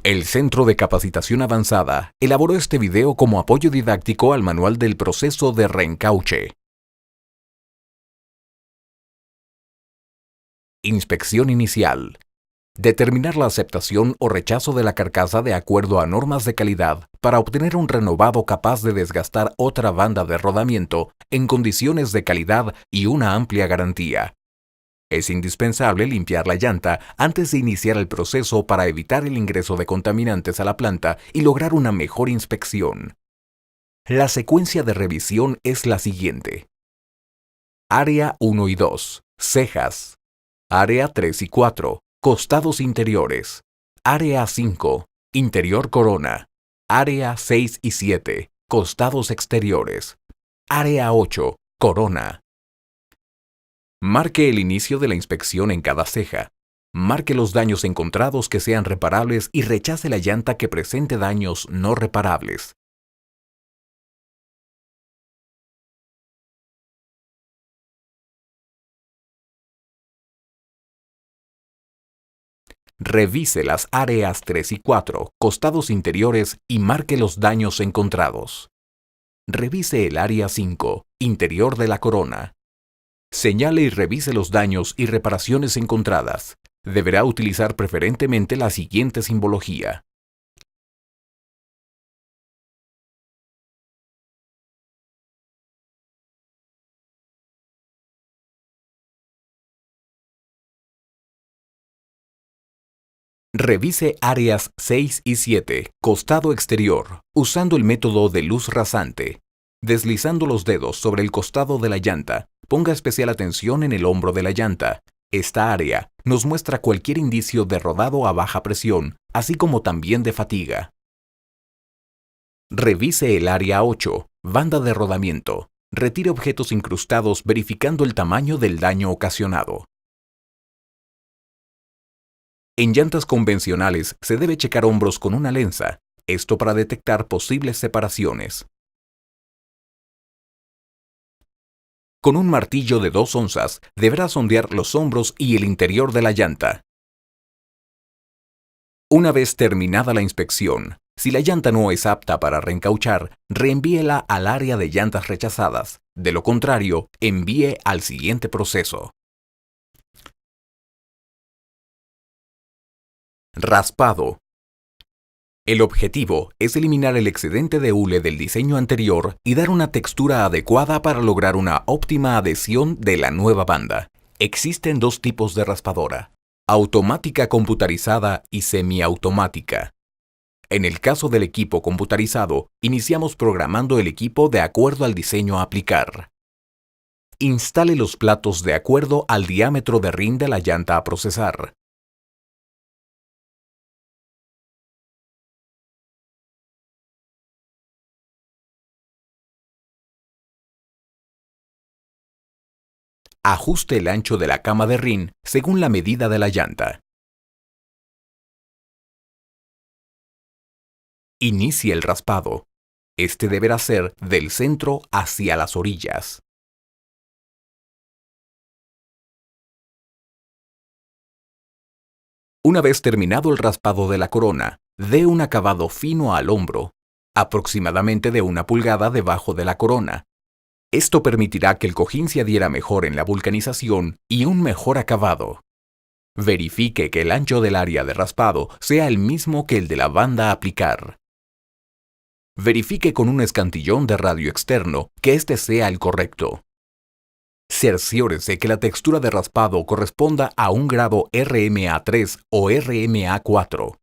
El Centro de Capacitación Avanzada elaboró este video como apoyo didáctico al manual del proceso de reencauche. Inspección inicial. Determinar la aceptación o rechazo de la carcasa de acuerdo a normas de calidad para obtener un renovado capaz de desgastar otra banda de rodamiento en condiciones de calidad y una amplia garantía. Es indispensable limpiar la llanta antes de iniciar el proceso para evitar el ingreso de contaminantes a la planta y lograr una mejor inspección. La secuencia de revisión es la siguiente. Área 1 y 2, cejas. Área 3 y 4, costados interiores. Área 5, interior corona. Área 6 y 7, costados exteriores. Área 8, corona. Marque el inicio de la inspección en cada ceja. Marque los daños encontrados que sean reparables y rechace la llanta que presente daños no reparables. Revise las áreas 3 y 4, costados interiores y marque los daños encontrados. Revise el área 5, interior de la corona. Señale y revise los daños y reparaciones encontradas. Deberá utilizar preferentemente la siguiente simbología. Revise áreas 6 y 7, costado exterior, usando el método de luz rasante. Deslizando los dedos sobre el costado de la llanta, ponga especial atención en el hombro de la llanta. Esta área nos muestra cualquier indicio de rodado a baja presión, así como también de fatiga. Revise el área 8, banda de rodamiento. Retire objetos incrustados verificando el tamaño del daño ocasionado. En llantas convencionales se debe checar hombros con una lensa, esto para detectar posibles separaciones. Con un martillo de 2 onzas deberá sondear los hombros y el interior de la llanta. Una vez terminada la inspección, si la llanta no es apta para reencauchar, reenvíela al área de llantas rechazadas. De lo contrario, envíe al siguiente proceso. Raspado. El objetivo es eliminar el excedente de hule del diseño anterior y dar una textura adecuada para lograr una óptima adhesión de la nueva banda. Existen dos tipos de raspadora: automática computarizada y semiautomática. En el caso del equipo computarizado, iniciamos programando el equipo de acuerdo al diseño a aplicar. Instale los platos de acuerdo al diámetro de rin de la llanta a procesar. Ajuste el ancho de la cama de rin según la medida de la llanta. Inicie el raspado. Este deberá ser del centro hacia las orillas. Una vez terminado el raspado de la corona, dé un acabado fino al hombro, aproximadamente de 1 pulgada debajo de la corona. Esto permitirá que el cojín se adhiera mejor en la vulcanización y un mejor acabado. Verifique que el ancho del área de raspado sea el mismo que el de la banda a aplicar. Verifique con un escantillón de radio externo que este sea el correcto. Cerciórese que la textura de raspado corresponda a un grado RMA3 o RMA4.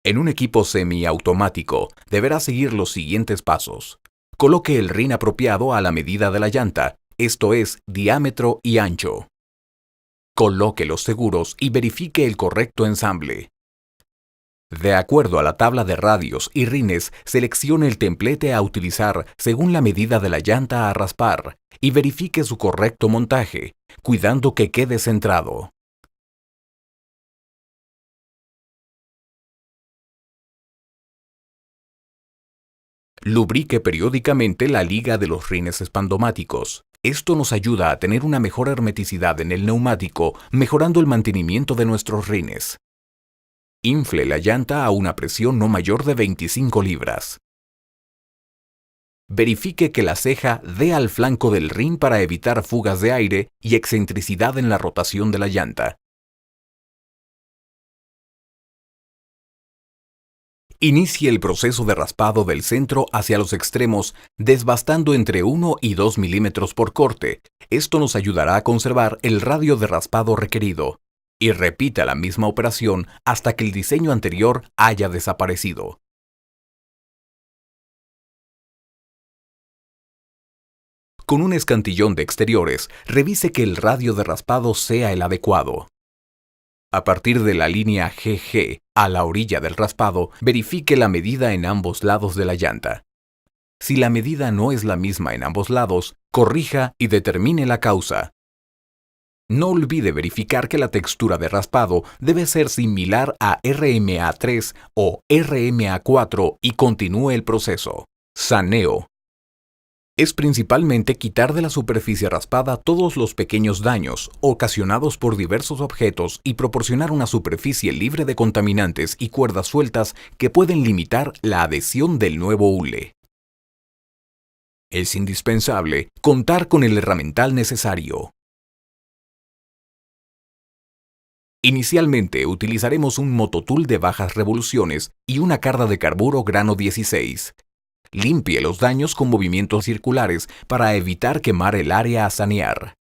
En un equipo semiautomático deberá seguir los siguientes pasos. Coloque el rin apropiado a la medida de la llanta, esto es, diámetro y ancho. Coloque los seguros y verifique el correcto ensamble. De acuerdo a la tabla de radios y rines, seleccione el templete a utilizar según la medida de la llanta a raspar y verifique su correcto montaje, cuidando que quede centrado. Lubrique periódicamente la liga de los rines espandomáticos. Esto nos ayuda a tener una mejor hermeticidad en el neumático, mejorando el mantenimiento de nuestros rines. Infle la llanta a una presión no mayor de 25 libras. Verifique que la ceja dé al flanco del rin para evitar fugas de aire y excentricidad en la rotación de la llanta. Inicie el proceso de raspado del centro hacia los extremos, desbastando entre 1 y 2 milímetros por corte. Esto nos ayudará a conservar el radio de raspado requerido. Y repita la misma operación hasta que el diseño anterior haya desaparecido. Con un escantillón de exteriores, revise que el radio de raspado sea el adecuado. A partir de la línea GG a la orilla del raspado, verifique la medida en ambos lados de la llanta. Si la medida no es la misma en ambos lados, corrija y determine la causa. No olvide verificar que la textura de raspado debe ser similar a RMA3 o RMA4 y continúe el proceso. Saneo. Es principalmente quitar de la superficie raspada todos los pequeños daños ocasionados por diversos objetos y proporcionar una superficie libre de contaminantes y cuerdas sueltas que pueden limitar la adhesión del nuevo hule. Es indispensable contar con el herramental necesario. Inicialmente utilizaremos un mototool de bajas revoluciones y una carda de carburo grano 16. Limpie los daños con movimientos circulares para evitar quemar el área a sanear.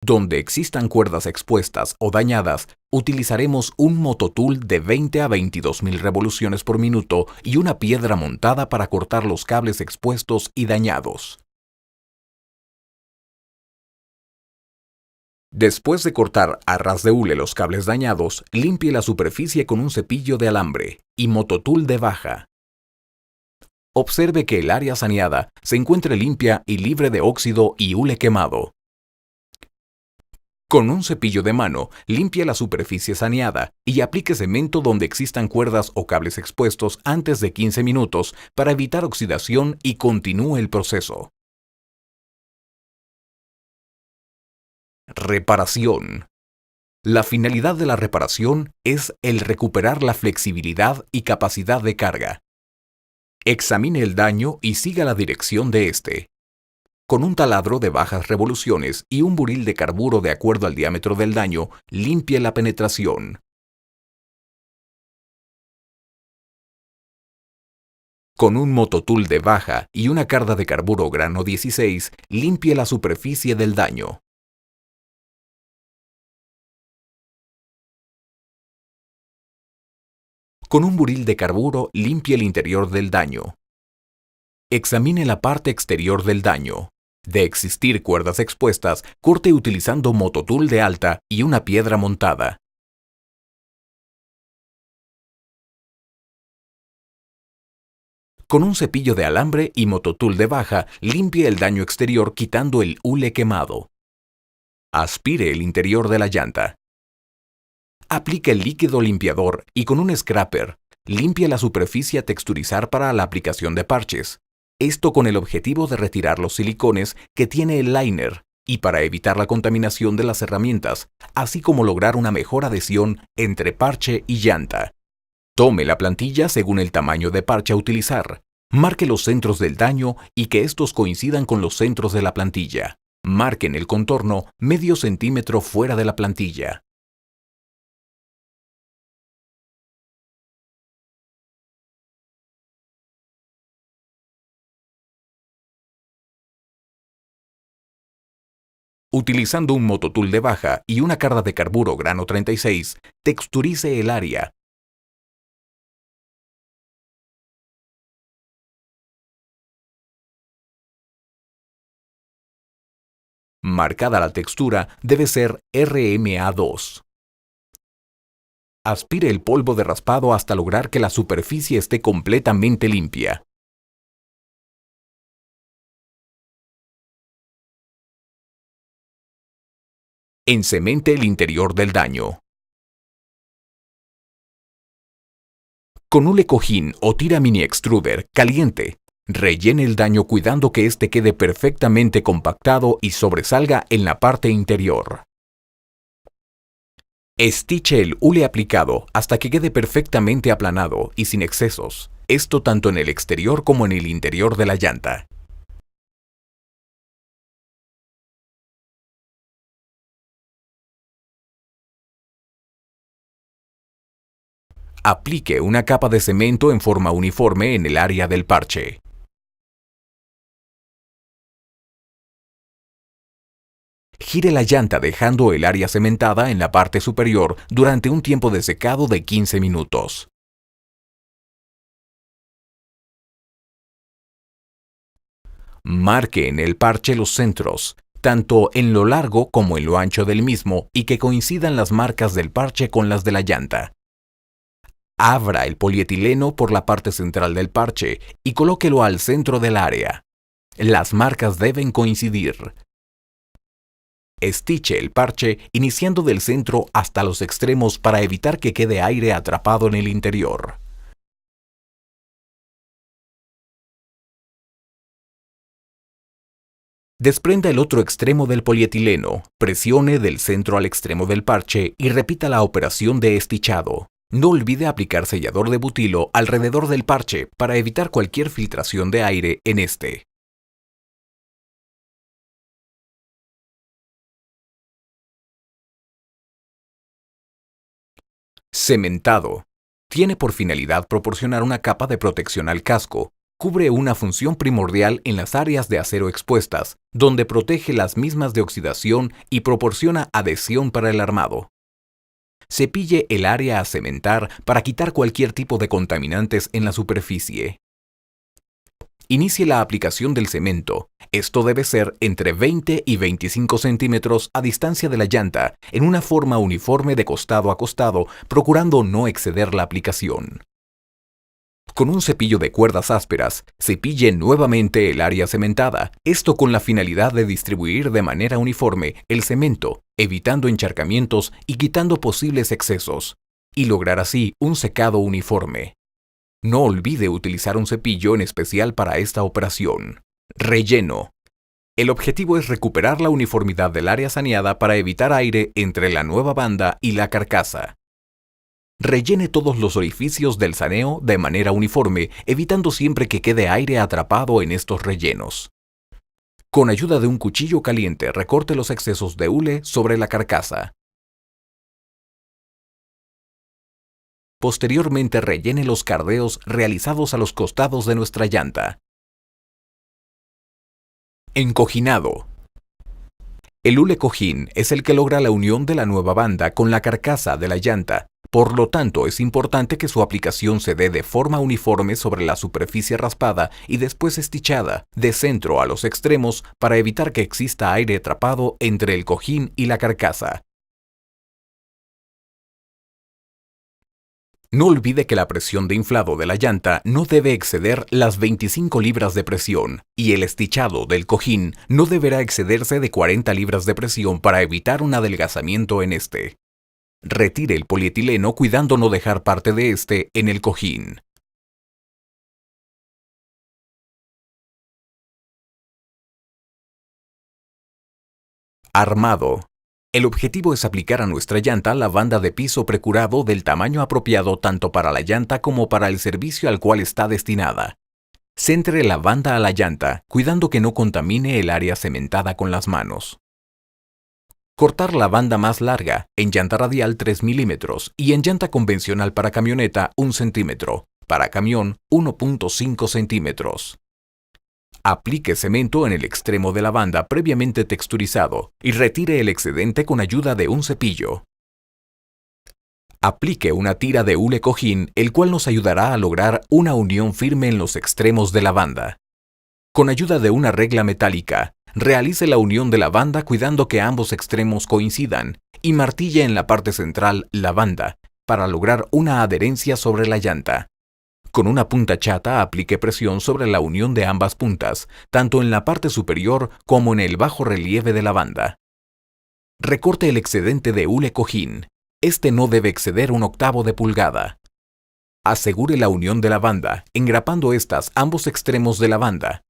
Donde existan cuerdas expuestas o dañadas, utilizaremos un mototool de 20 a 22.000 revoluciones por minuto y una piedra montada para cortar los cables expuestos y dañados. Después de cortar a ras de hule los cables dañados, limpie la superficie con un cepillo de alambre y mototool de baja. Observe que el área saneada se encuentre limpia y libre de óxido y hule quemado. Con un cepillo de mano, limpie la superficie saneada y aplique cemento donde existan cuerdas o cables expuestos antes de 15 minutos para evitar oxidación y continúe el proceso. Reparación. La finalidad de la reparación es el recuperar la flexibilidad y capacidad de carga. Examine el daño y siga la dirección de este. Con un taladro de bajas revoluciones y un buril de carburo de acuerdo al diámetro del daño, limpie la penetración. Con un mototool de baja y una carda de carburo grano 16, limpie la superficie del daño. Con un buril de carburo, limpie el interior del daño. Examine la parte exterior del daño. De existir cuerdas expuestas, corte utilizando mototool de alta y una piedra montada. Con un cepillo de alambre y mototool de baja, limpie el daño exterior quitando el hule quemado. Aspire el interior de la llanta. Aplique el líquido limpiador y con un scraper, limpie la superficie a texturizar para la aplicación de parches. Esto con el objetivo de retirar los silicones que tiene el liner y para evitar la contaminación de las herramientas, así como lograr una mejor adhesión entre parche y llanta. Tome la plantilla según el tamaño de parche a utilizar. Marque los centros del daño y que estos coincidan con los centros de la plantilla. Marque en el contorno medio centímetro fuera de la plantilla. Utilizando un mototool de baja y una carda de carburo grano 36, texturice el área. Marcada la textura, debe ser RMA2. Aspire el polvo de raspado hasta lograr que la superficie esté completamente limpia. Encemente el interior del daño. Con hule cojín o tira mini extruder caliente, rellene el daño cuidando que éste quede perfectamente compactado y sobresalga en la parte interior. Estiche el hule aplicado hasta que quede perfectamente aplanado y sin excesos. Esto tanto en el exterior como en el interior de la llanta. Aplique una capa de cemento en forma uniforme en el área del parche. Gire la llanta dejando el área cementada en la parte superior durante un tiempo de secado de 15 minutos. Marque en el parche los centros, tanto en lo largo como en lo ancho del mismo, y que coincidan las marcas del parche con las de la llanta. Abra el polietileno por la parte central del parche y colóquelo al centro del área. Las marcas deben coincidir. Estiche el parche iniciando del centro hasta los extremos para evitar que quede aire atrapado en el interior. Desprenda el otro extremo del polietileno, presione del centro al extremo del parche y repita la operación de estichado. No olvide aplicar sellador de butilo alrededor del parche para evitar cualquier filtración de aire en este. Cementado. Tiene por finalidad proporcionar una capa de protección al casco. Cubre una función primordial en las áreas de acero expuestas, donde protege las mismas de oxidación y proporciona adhesión para el armado. Cepille el área a cementar para quitar cualquier tipo de contaminantes en la superficie. Inicie la aplicación del cemento. Esto debe ser entre 20 y 25 centímetros a distancia de la llanta, en una forma uniforme de costado a costado, procurando no exceder la aplicación. Con un cepillo de cuerdas ásperas, cepille nuevamente el área cementada, esto con la finalidad de distribuir de manera uniforme el cemento, evitando encharcamientos y quitando posibles excesos, y lograr así un secado uniforme. No olvide utilizar un cepillo en especial para esta operación. Relleno. El objetivo es recuperar la uniformidad del área saneada para evitar aire entre la nueva banda y la carcasa. Rellene todos los orificios del saneo de manera uniforme, evitando siempre que quede aire atrapado en estos rellenos. Con ayuda de un cuchillo caliente, recorte los excesos de hule sobre la carcasa. Posteriormente rellene los cardeos realizados a los costados de nuestra llanta. Encoginado. El hule cojín es el que logra la unión de la nueva banda con la carcasa de la llanta. Por lo tanto, es importante que su aplicación se dé de forma uniforme sobre la superficie raspada y después estichada, de centro a los extremos, para evitar que exista aire atrapado entre el cojín y la carcasa. No olvide que la presión de inflado de la llanta no debe exceder las 25 libras de presión y el estichado del cojín no deberá excederse de 40 libras de presión para evitar un adelgazamiento en este. Retire el polietileno cuidando no dejar parte de este en el cojín. Armado. El objetivo es aplicar a nuestra llanta la banda de piso precurado del tamaño apropiado tanto para la llanta como para el servicio al cual está destinada. Centre la banda a la llanta, cuidando que no contamine el área cementada con las manos. Cortar la banda más larga, en llanta radial 3 milímetros y en llanta convencional para camioneta 1 centímetro, para camión 1.5 centímetros. Aplique cemento en el extremo de la banda previamente texturizado y retire el excedente con ayuda de un cepillo. Aplique una tira de hule cojín, el cual nos ayudará a lograr una unión firme en los extremos de la banda. Con ayuda de una regla metálica, realice la unión de la banda cuidando que ambos extremos coincidan y martille en la parte central la banda para lograr una adherencia sobre la llanta. Con una punta chata aplique presión sobre la unión de ambas puntas, tanto en la parte superior como en el bajo relieve de la banda. Recorte el excedente de hule cojín. Este no debe exceder 1/8 de pulgada. Asegure la unión de la banda, engrapando ambos extremos de la banda.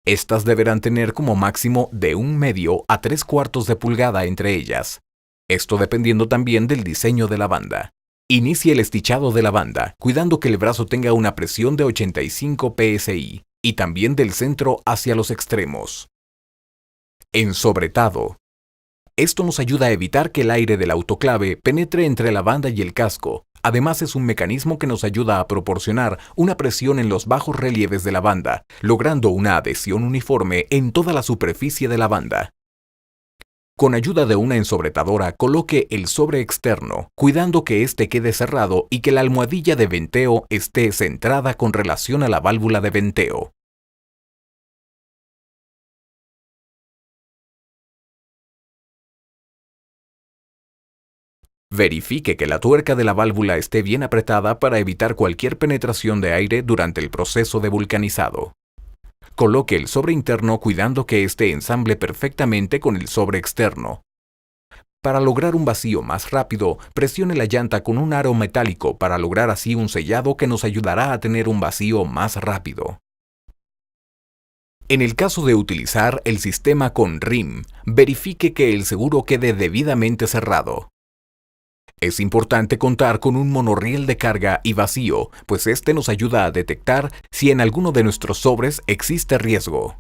Estas deberán tener como máximo de 1/2 a 3/4 de pulgada entre ellas. Esto dependiendo también del diseño de la banda. Inicie el estichado de la banda, cuidando que el brazo tenga una presión de 85 psi y también del centro hacia los extremos. Ensobretado. Esto nos ayuda a evitar que el aire del autoclave penetre entre la banda y el casco. Además, es un mecanismo que nos ayuda a proporcionar una presión en los bajos relieves de la banda, logrando una adhesión uniforme en toda la superficie de la banda. Con ayuda de una ensobretadora, coloque el sobre externo, cuidando que éste quede cerrado y que la almohadilla de venteo esté centrada con relación a la válvula de venteo. Verifique que la tuerca de la válvula esté bien apretada para evitar cualquier penetración de aire durante el proceso de vulcanizado. Coloque el sobre interno cuidando que éste ensamble perfectamente con el sobre externo. Para lograr un vacío más rápido, presione la llanta con un aro metálico para lograr así un sellado que nos ayudará a tener un vacío más rápido. En el caso de utilizar el sistema con RIM, verifique que el seguro quede debidamente cerrado. Es importante contar con un monorriel de carga y vacío, pues este nos ayuda a detectar si en alguno de nuestros sobres existe riesgo.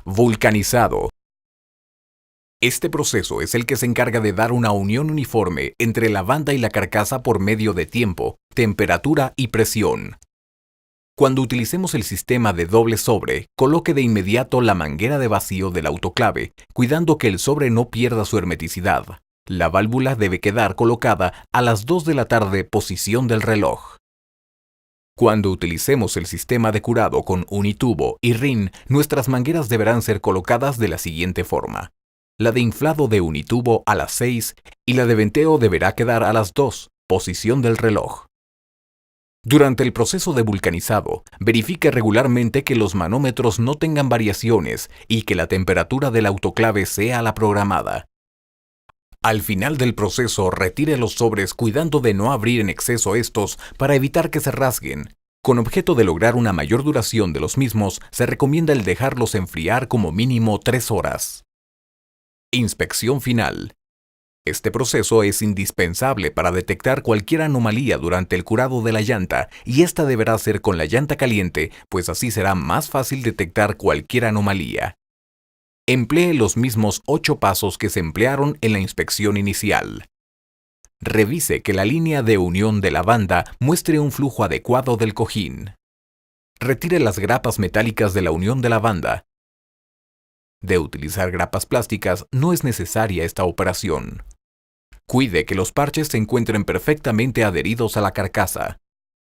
Vulcanizado. Este proceso es el que se encarga de dar una unión uniforme entre la banda y la carcasa por medio de tiempo, temperatura y presión. Cuando utilicemos el sistema de doble sobre, coloque de inmediato la manguera de vacío del autoclave, cuidando que el sobre no pierda su hermeticidad. La válvula debe quedar colocada a las 2 de la tarde, posición del reloj. Cuando utilicemos el sistema de curado con unitubo y RIN, nuestras mangueras deberán ser colocadas de la siguiente forma. La de inflado de unitubo a las 6 y la de venteo deberá quedar a las 2, posición del reloj. Durante el proceso de vulcanizado, verifique regularmente que los manómetros no tengan variaciones y que la temperatura del autoclave sea la programada. Al final del proceso, retire los sobres cuidando de no abrir en exceso estos para evitar que se rasguen. Con objeto de lograr una mayor duración de los mismos, se recomienda el dejarlos enfriar como mínimo 3 horas. Inspección final. Este proceso es indispensable para detectar cualquier anomalía durante el curado de la llanta y esta deberá ser con la llanta caliente, pues así será más fácil detectar cualquier anomalía. Emplee los mismos 8 pasos que se emplearon en la inspección inicial. Revise que la línea de unión de la banda muestre un flujo adecuado del cojín. Retire las grapas metálicas de la unión de la banda. De utilizar grapas plásticas, no es necesaria esta operación. Cuide que los parches se encuentren perfectamente adheridos a la carcasa.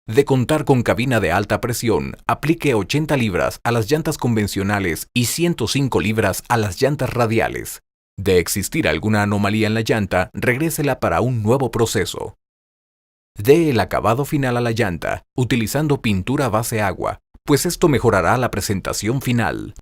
De contar con cabina de alta presión, aplique 80 libras a las llantas convencionales y 105 libras a las llantas radiales. De existir alguna anomalía en la llanta, regrésela para un nuevo proceso. Dé el acabado final a la llanta, utilizando pintura base agua, pues esto mejorará la presentación final.